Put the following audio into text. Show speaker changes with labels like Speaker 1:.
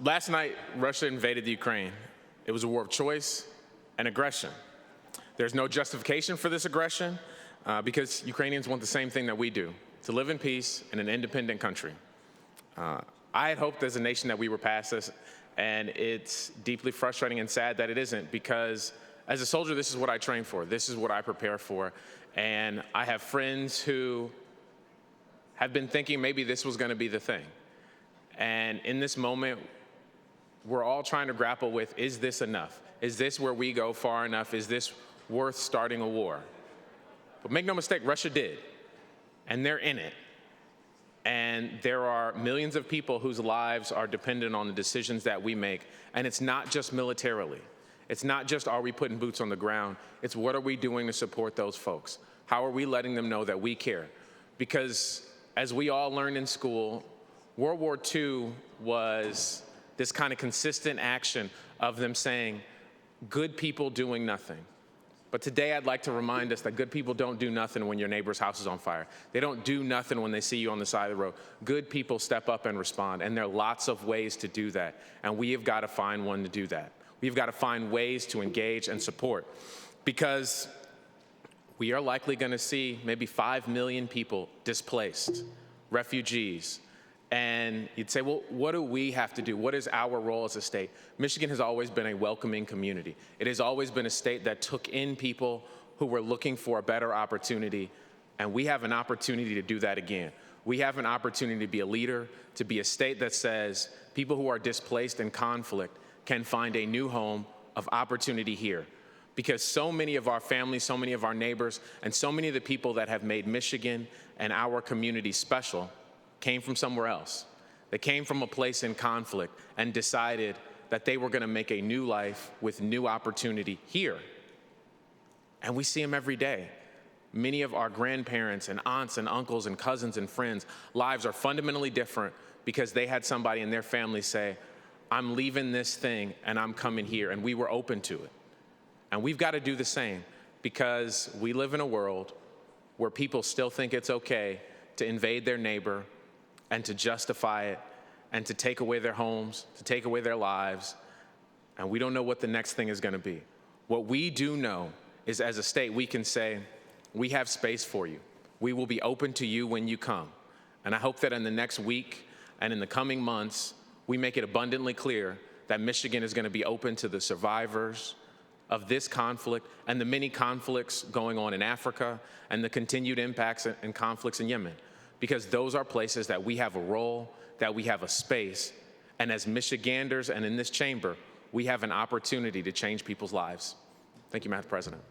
Speaker 1: Last night, Russia invaded the Ukraine. It was a war of choice and aggression. There's no justification for this aggression because Ukrainians want the same thing that we do, to live in peace in an independent country. I had hoped as a nation that we were past this, and it's deeply frustrating and sad that it isn't, because as a soldier, this is what I train for. This is what I prepare for. And I have friends who have been thinking maybe this was going to be the thing. And in this moment, we're all trying to grapple with, is this enough? Is this where we go far enough? Is this worth starting a war? But make no mistake, Russia did, and they're in it. And there are millions of people whose lives are dependent on the decisions that we make. And it's not just militarily. It's not just are we putting boots on the ground. It's what are we doing to support those folks? How are we letting them know that we care? Because as we all learned in school, World War II was this kind of consistent action of them saying, good people doing nothing. But today I'd like to remind us that good people don't do nothing when your neighbor's house is on fire. They don't do nothing when they see you on the side of the road. Good people step up and respond, and there are lots of ways to do that, and we have got to find one to do that. We've got to find ways to engage and support, because we are likely going to see maybe 5 million people displaced, refugees. And you'd say, well, what do we have to do? What is our role as a state? Michigan has always been a welcoming community. It has always been a state that took in people who were looking for a better opportunity, and we have an opportunity to do that again. We have an opportunity to be a leader, to be a state that says people who are displaced in conflict can find a new home of opportunity here. Because so many of our families, so many of our neighbors, and so many of the people that have made Michigan and our community special came from somewhere else. They came from a place in conflict and decided that they were going to make a new life with new opportunity here. And we see them every day. Many of our grandparents and aunts and uncles and cousins and friends' lives are fundamentally different because they had somebody in their family say, I'm leaving this thing and I'm coming here, and we were open to it. And we've got to do the same, because we live in a world where people still think it's okay to invade their neighbor and to justify it and to take away their homes, to take away their lives, and we don't know what the next thing is going to be. What we do know is, as a state, we can say, we have space for you. We will be open to you when you come. And I hope that in the next week and in the coming months, we make it abundantly clear that Michigan is going to be open to the survivors of this conflict and the many conflicts going on in Africa and the continued impacts and conflicts in Yemen. Because those are places that we have a role, that we have a space, and as Michiganders and in this chamber, we have an opportunity to change people's lives. Thank you, Madam President.